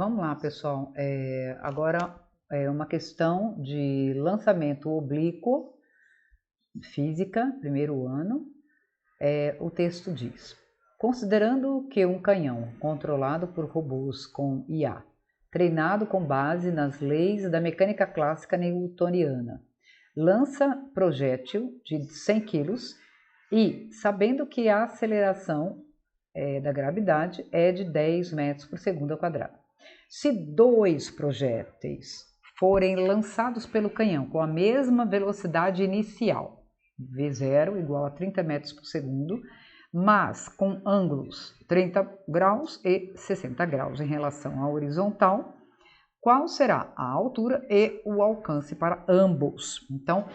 Vamos lá, pessoal. Agora é uma questão de lançamento oblíquo, física, primeiro ano. O texto diz: considerando que um canhão controlado por robôs com IA, treinado com base nas leis da mecânica clássica newtoniana, lança projétil de 100 kg e, sabendo que a aceleração da gravidade é de 10 metros por segundo ao quadrado. Se dois projéteis forem lançados pelo canhão com a mesma velocidade inicial, V0 igual a 30 metros por segundo, mas com ângulos 30 graus e 60 graus em relação à horizontal, qual será a altura e o alcance para ambos? Então,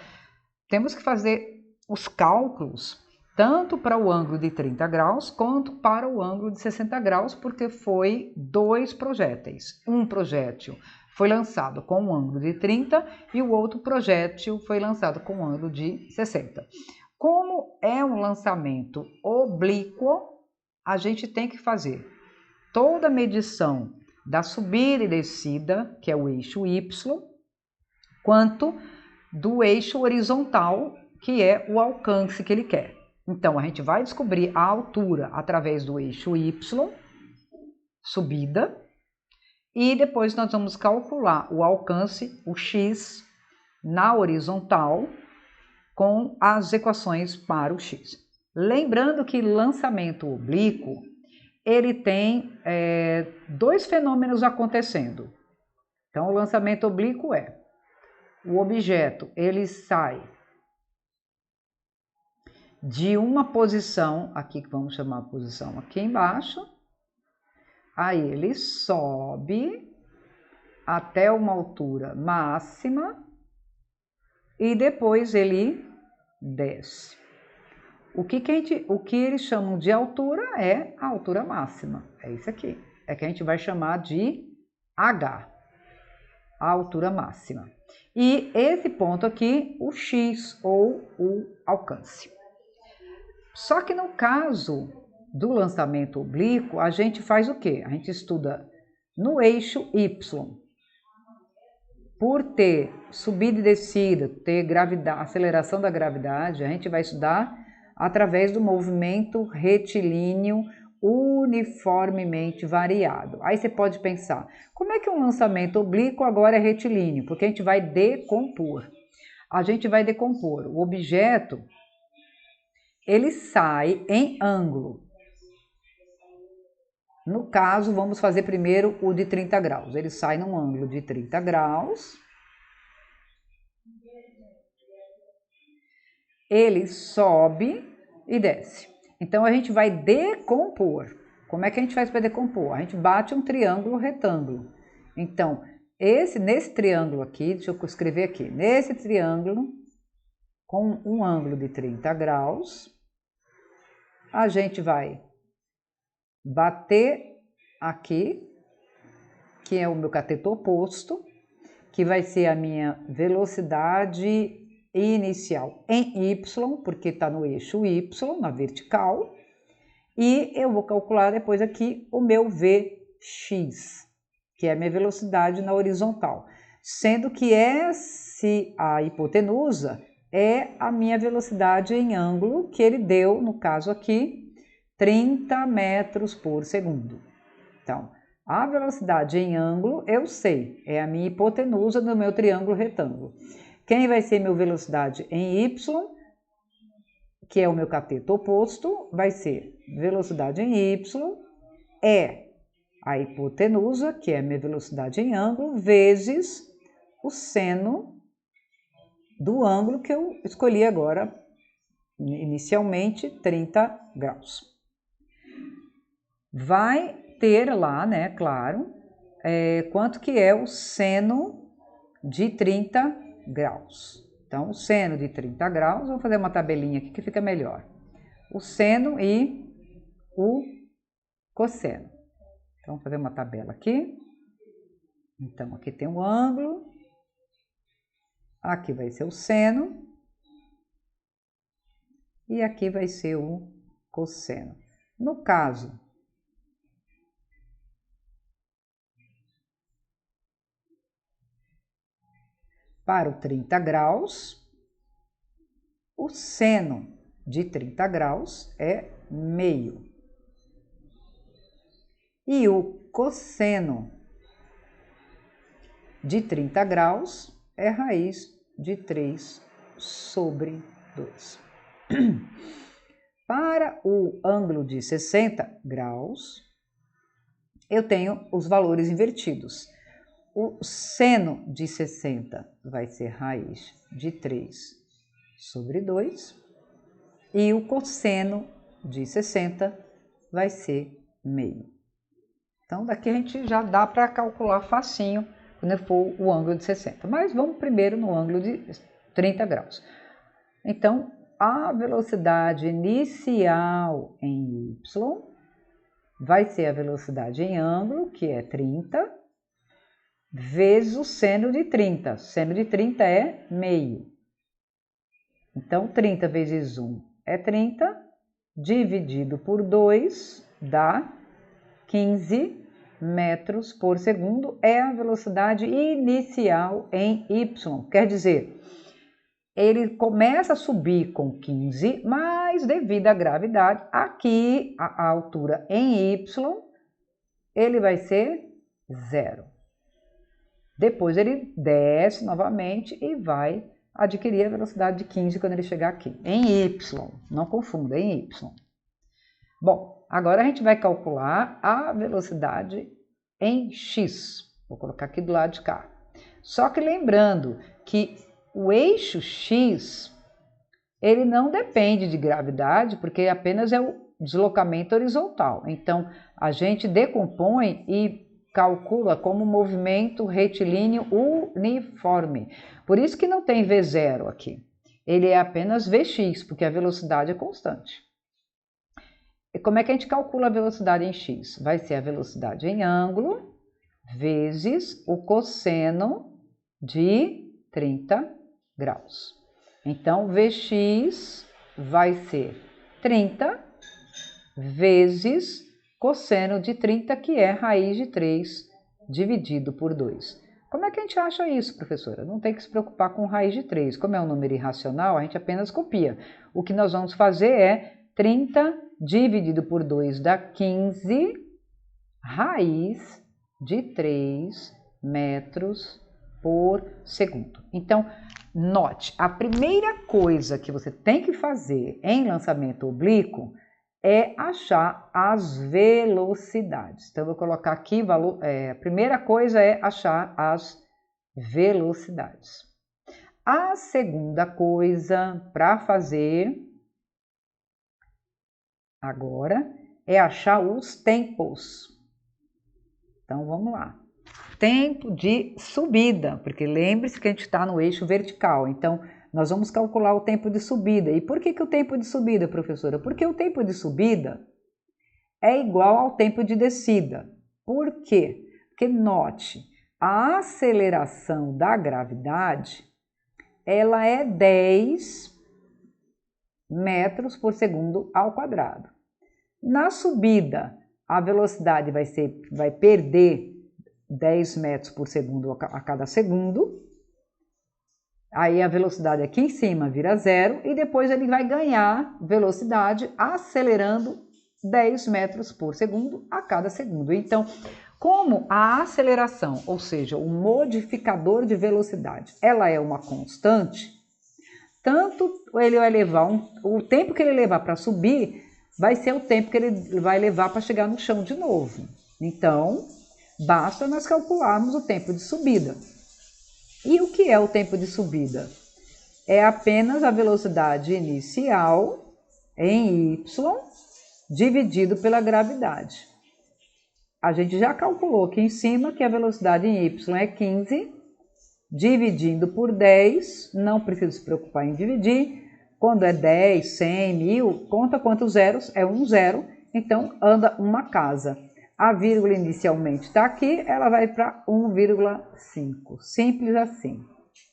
temos que fazer os cálculos tanto para o ângulo de 30 graus quanto para o ângulo de 60 graus, porque foi dois projéteis. Um projétil foi lançado com um ângulo de 30 e o outro projétil foi lançado com um ângulo de 60. Como é um lançamento oblíquo, a gente tem que fazer toda a medição da subida e descida, que é o eixo Y, quanto do eixo horizontal, que é o alcance que ele quer. Então, a gente vai descobrir a altura através do eixo Y, subida, e depois nós vamos calcular o alcance, o X, na horizontal, com as equações para o X. Lembrando que lançamento oblíquo, ele tem dois fenômenos acontecendo. Então, o lançamento oblíquo o objeto, ele sai de uma posição, aqui que vamos chamar a posição aqui embaixo, aí ele sobe até uma altura máxima e depois ele desce. O que eles chamam de altura é a altura máxima, é isso aqui, é que a gente vai chamar de H, a altura máxima. E esse ponto aqui, o X ou o alcance. Só que no caso do lançamento oblíquo, a gente faz o quê? A gente estuda no eixo Y. Por ter subida e descida, ter gravidade, aceleração da gravidade, a gente vai estudar através do movimento retilíneo uniformemente variado. Aí você pode pensar, como é que um lançamento oblíquo agora é retilíneo? Porque a gente vai decompor. A gente vai decompor o objeto, ele sai em ângulo. No caso, vamos fazer primeiro o de 30 graus. Ele sai num ângulo de 30 graus. Ele sobe e desce. Então, a gente vai decompor. Como é que a gente faz para decompor? A gente bate um triângulo retângulo. Então, nesse triângulo aqui, deixa eu escrever aqui. Nesse triângulo, com um ângulo de 30 graus, a gente vai bater aqui, que é o meu cateto oposto, que vai ser a minha velocidade inicial em Y, porque está no eixo Y, na vertical, e eu vou calcular depois aqui o meu Vx, que é a minha velocidade na horizontal, sendo que a hipotenusa é a minha velocidade em ângulo, que ele deu, no caso aqui, 30 metros por segundo. Então, a velocidade em ângulo, eu sei, é a minha hipotenusa do meu triângulo retângulo. Quem vai ser minha velocidade em Y, que é o meu cateto oposto, vai ser velocidade em Y, é a hipotenusa, que é a minha velocidade em ângulo, vezes o seno do ângulo que eu escolhi agora, inicialmente 30 graus. Vai ter lá, né, claro, quanto que é o seno de 30 graus. Então, o seno de 30 graus, vou fazer uma tabelinha aqui que fica melhor. O seno e o cosseno. Então, vou fazer uma tabela aqui. Então, aqui tem um ângulo. Aqui vai ser o seno. E aqui vai ser o cosseno. No caso Para o 30 graus, o seno de 30 graus é meio. E o cosseno de 30 graus é raiz de 3 sobre 2. Para o ângulo de 60 graus, eu tenho os valores invertidos. O seno de 60 vai ser raiz de 3 sobre 2 e o cosseno de 60 vai ser meio. Então, daqui a gente já dá para calcular facinho quando for o ângulo de 60. Mas vamos primeiro no ângulo de 30 graus. Então, a velocidade inicial em y vai ser a velocidade em ângulo, que é 30, vezes o seno de 30. Seno de 30 é meio. Então, 30 vezes 1 é 30, dividido por 2 dá 15 metros por segundo, é a velocidade inicial em y. Quer dizer, ele começa a subir com 15, mas devido à gravidade, aqui a altura em y, ele vai ser 0. Depois ele desce novamente e vai adquirir a velocidade de 15 quando ele chegar aqui, em y, não confunda, em y. Bom, agora a gente vai calcular a velocidade em x. Vou colocar aqui do lado de cá. Só que lembrando que o eixo x, ele não depende de gravidade, porque apenas é o deslocamento horizontal. Então, a gente decompõe e calcula como movimento retilíneo uniforme. Por isso que não tem V0 aqui. Ele é apenas Vx, porque a velocidade é constante. E como é que a gente calcula a velocidade em x? Vai ser a velocidade em ângulo vezes o cosseno de 30 graus. Então, Vx vai ser 30 vezes cosseno de 30, que é raiz de 3 dividido por 2. Como é que a gente acha isso, professora? Não tem que se preocupar com raiz de 3. Como é um número irracional, a gente apenas copia. O que nós vamos fazer é 30 dividido por 2 dá 15, raiz de 3 metros por segundo. Então, note, a primeira coisa que você tem que fazer em lançamento oblíquo é achar as velocidades. Então, eu vou colocar aqui, a primeira coisa é achar as velocidades. A segunda coisa para fazer agora é achar os tempos. Então, vamos lá. Tempo de subida, porque lembre-se que a gente está no eixo vertical, então nós vamos calcular o tempo de subida. E por que o tempo de subida, professora? Porque o tempo de subida é igual ao tempo de descida. Por quê? Porque note, a aceleração da gravidade, ela é 10 metros por segundo ao quadrado. Na subida, a velocidade vai perder 10 metros por segundo a cada segundo. Aí a velocidade aqui em cima vira 0 e depois ele vai ganhar velocidade acelerando 10 metros por segundo a cada segundo. Então, como a aceleração, ou seja, o modificador de velocidade, ela é uma constante, tanto ele vai levar o tempo que ele levar para subir vai ser o tempo que ele vai levar para chegar no chão de novo. Então, basta nós calcularmos o tempo de subida. E o que é o tempo de subida? É apenas a velocidade inicial em y dividido pela gravidade. A gente já calculou aqui em cima que a velocidade em y é 15, dividindo por 10, não precisa se preocupar em dividir. Quando é 10, 100, 1000, conta quantos zeros, é um zero, então anda uma casa. A vírgula inicialmente está aqui, ela vai para 1,5, simples assim.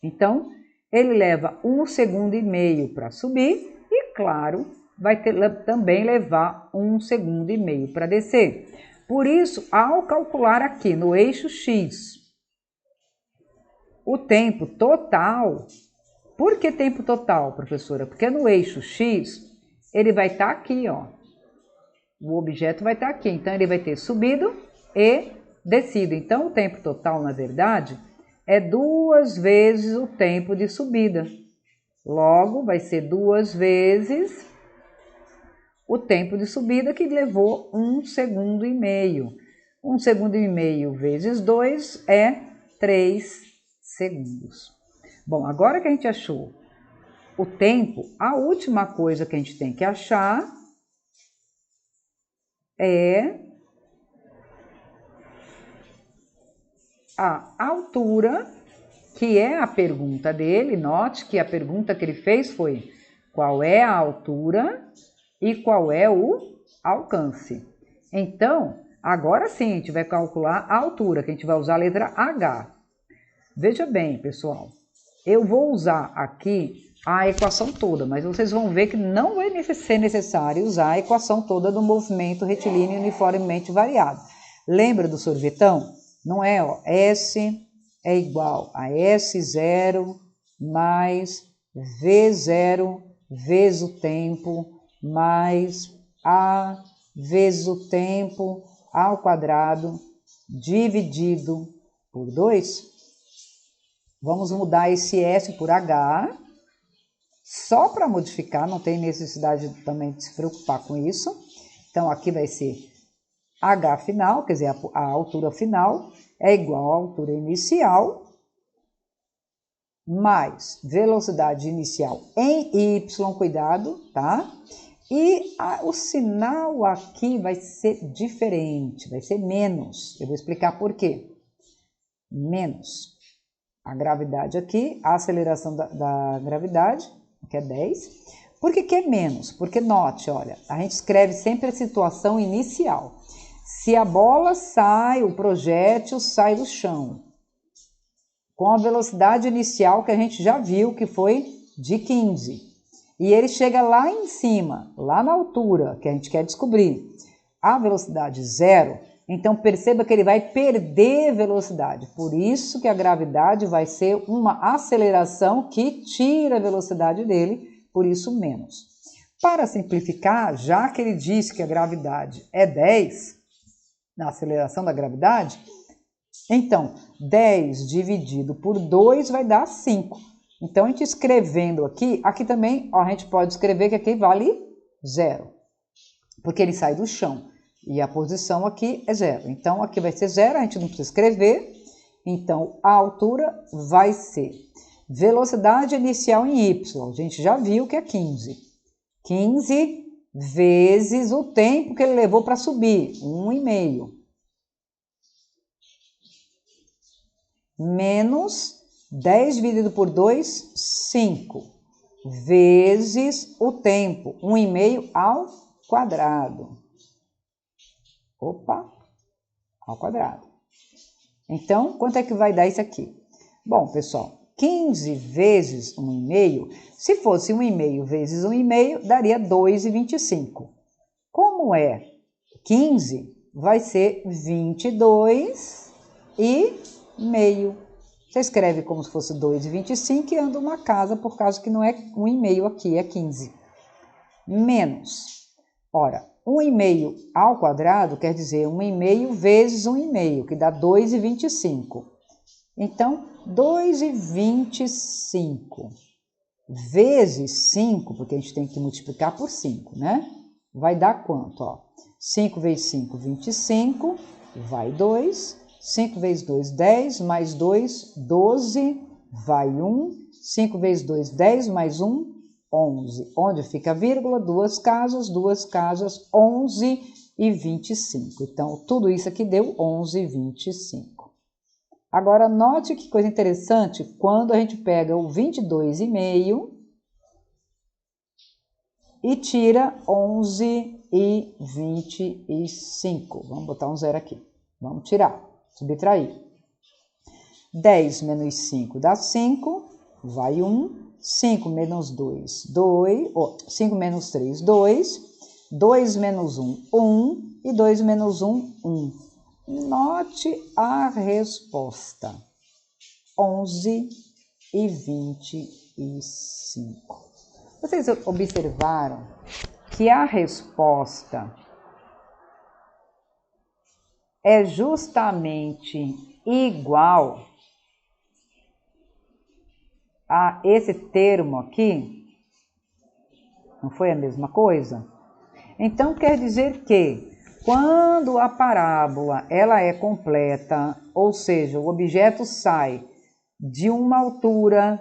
Então, ele leva 1,5 segundo para subir e, claro, vai também levar 1,5 segundo para descer. Por isso, ao calcular aqui no eixo x o tempo total. Por que tempo total, professora? Porque no eixo X, ele vai estar aqui, ó. O objeto vai estar aqui, então ele vai ter subido e descido. Então, o tempo total, na verdade, é 2 vezes o tempo de subida. Logo, vai ser 2 vezes o tempo de subida, que levou 1,5 segundo. 1,5 segundo vezes 2 é 3 segundos. Bom, agora que a gente achou o tempo, a última coisa que a gente tem que achar é a altura, que é a pergunta dele. Note que a pergunta que ele fez foi: qual é a altura e qual é o alcance? Então, agora sim, a gente vai calcular a altura, que a gente vai usar a letra H. Veja bem, pessoal, eu vou usar aqui a equação toda, mas vocês vão ver que não vai ser necessário usar a equação toda do movimento retilíneo uniformemente variado. Lembra do sorvetão? Não é, ó, S é igual a S0 mais V0 vezes o tempo mais A vezes o tempo ao quadrado dividido por 2. Vamos mudar esse S por H, só para modificar, não tem necessidade também de se preocupar com isso. Então, aqui vai ser H final, quer dizer, a altura final é igual à altura inicial, mais velocidade inicial em Y, cuidado, tá? E o sinal aqui vai ser diferente, vai ser menos. Eu vou explicar por quê. Menos. A gravidade aqui, a aceleração da gravidade, que é 10. Por que é menos? Porque note, olha, a gente escreve sempre a situação inicial. Se a bola sai, o projétil sai do chão, com a velocidade inicial que a gente já viu, que foi de 15. E ele chega lá em cima, lá na altura, que a gente quer descobrir, a velocidade 0, então perceba que ele vai perder velocidade. Por isso que a gravidade vai ser uma aceleração que tira a velocidade dele, por isso menos. Para simplificar, já que ele disse que a gravidade é 10, na aceleração da gravidade, então 10 dividido por 2 vai dar 5. Então, a gente escrevendo aqui também, ó, a gente pode escrever que aqui vale 0, porque ele sai do chão. E a posição aqui é 0. Então, aqui vai ser 0, a gente não precisa escrever. Então, a altura vai ser velocidade inicial em Y. A gente já viu que é 15. 15 vezes o tempo que ele levou para subir, 1,5. Menos 10 dividido por 2, 5. Vezes o tempo, 1,5 ao quadrado. Opa, ao quadrado. Então, quanto é que vai dar isso aqui? Bom, pessoal, 15 vezes 1,5, se fosse 1,5 vezes 1,5, daria 2,25. Como é 15, vai ser 22,5. Você escreve como se fosse 2,25 e anda uma casa, por causa que não é 1,5 aqui, é 15. Menos, ora, 1,5 ao quadrado quer dizer 1,5 vezes 1,5, que dá 2,25. Então, 2,25 vezes 5, porque a gente tem que multiplicar por 5, né? Vai dar quanto? Ó, 5 vezes 5, 25, vai 2. 5 vezes 2, 10, mais 2, 12, vai 1. 5 vezes 2, 10, mais 1, 11. Onde fica a vírgula? Duas casas, 11,25. Então, tudo isso aqui deu 11,25. Agora, note que coisa interessante, quando a gente pega o 22,5 e tira 11,25. Vamos botar um zero aqui. Vamos tirar, subtrair. 10 menos 5 dá 5, vai 1. 5 menos 2, 2. 5 menos 3, 2. 2 menos 1, 1. E 2 menos 1, 1. Note a resposta. 11 e 25. Vocês observaram que a resposta é justamente igual a esse termo aqui? Não foi a mesma coisa? Então quer dizer que quando a parábola ela é completa, ou seja, o objeto sai de uma altura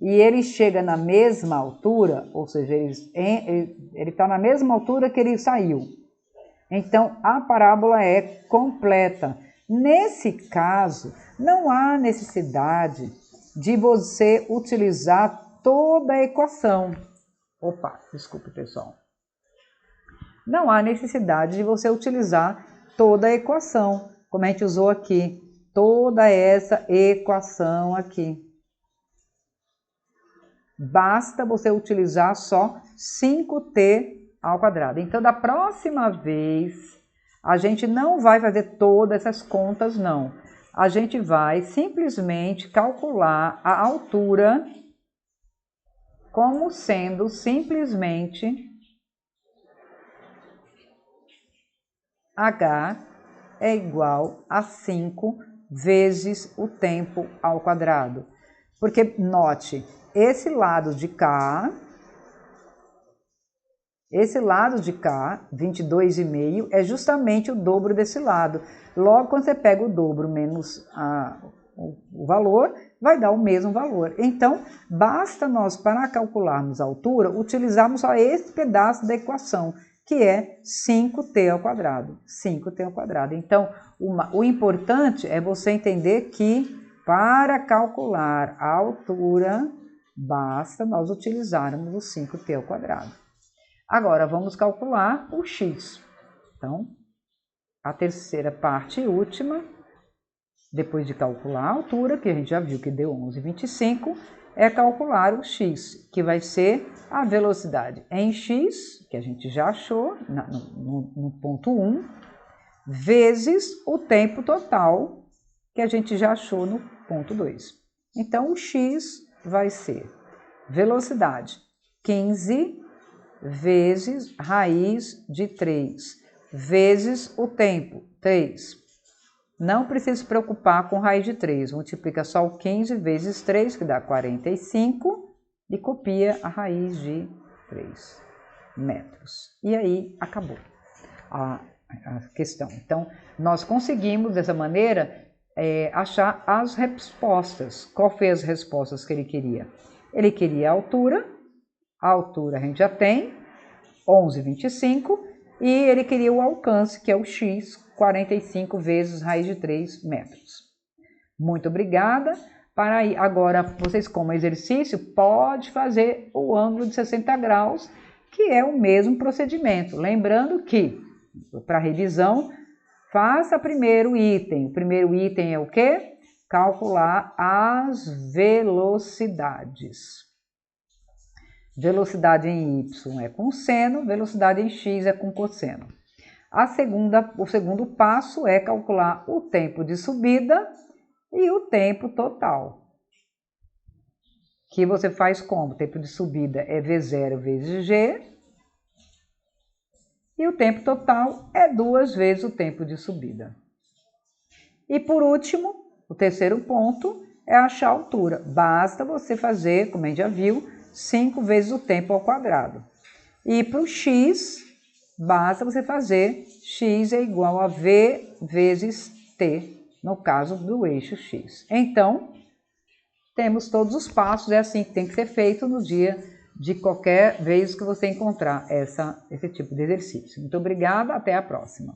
e ele chega na mesma altura, ou seja, ele está na mesma altura que ele saiu. Então, a parábola é completa. Nesse caso, não há necessidade de você utilizar toda a equação. Opa, desculpe, pessoal. Não há necessidade de você utilizar toda a equação, como a gente usou aqui. Toda essa equação aqui. Basta você utilizar só 5t ao quadrado. Então, da próxima vez, a gente não vai fazer todas essas contas, não. A gente vai simplesmente calcular a altura como sendo simplesmente h é igual a 5 vezes o tempo ao quadrado. Porque, note, esse lado de cá, 22,5, é justamente o dobro desse lado. Logo, quando você pega o dobro menos o valor, vai dar o mesmo valor. Então, basta nós, para calcularmos a altura, utilizarmos só esse pedaço da equação, que é 5t ao quadrado. 5t ao quadrado. Então, o importante é você entender que, para calcular a altura, basta nós utilizarmos o 5t ao quadrado. Agora, vamos calcular o x. Então, a terceira parte última, depois de calcular a altura, que a gente já viu que deu 11,25, é calcular o x, que vai ser a velocidade em x, que a gente já achou no ponto 1, vezes o tempo total, que a gente já achou no ponto 2. Então, o x vai ser velocidade 15 vezes raiz de 3, vezes o tempo, 3. Não precisa se preocupar com raiz de 3, multiplica só o 15 vezes 3, que dá 45, e copia a raiz de 3 metros. E aí, acabou a questão. Então, nós conseguimos, dessa maneira, achar as respostas. Qual foi as respostas que ele queria? Ele queria a altura a gente já tem, 11,25, e ele queria o alcance, que é o x, 45 vezes raiz de 3 metros. Muito obrigada. Agora, vocês, como exercício, pode fazer o ângulo de 60 graus, que é o mesmo procedimento. Lembrando que, para revisão, faça primeiro o item. O primeiro item é o quê? Calcular as velocidades. Velocidade em y é com seno, velocidade em x é com cosseno. O segundo passo é calcular o tempo de subida e o tempo total. Que você faz como? O tempo de subida é v0 vezes g. E o tempo total é 2 vezes o tempo de subida. E por último, o terceiro ponto é achar a altura. Basta você fazer, como a gente já viu, 5 vezes o tempo ao quadrado. E para o x, basta você fazer x é igual a v vezes t, no caso do eixo x. Então, temos todos os passos, é assim que tem que ser feito no dia de qualquer vez que você encontrar esse tipo de exercício. Muito obrigada, até a próxima.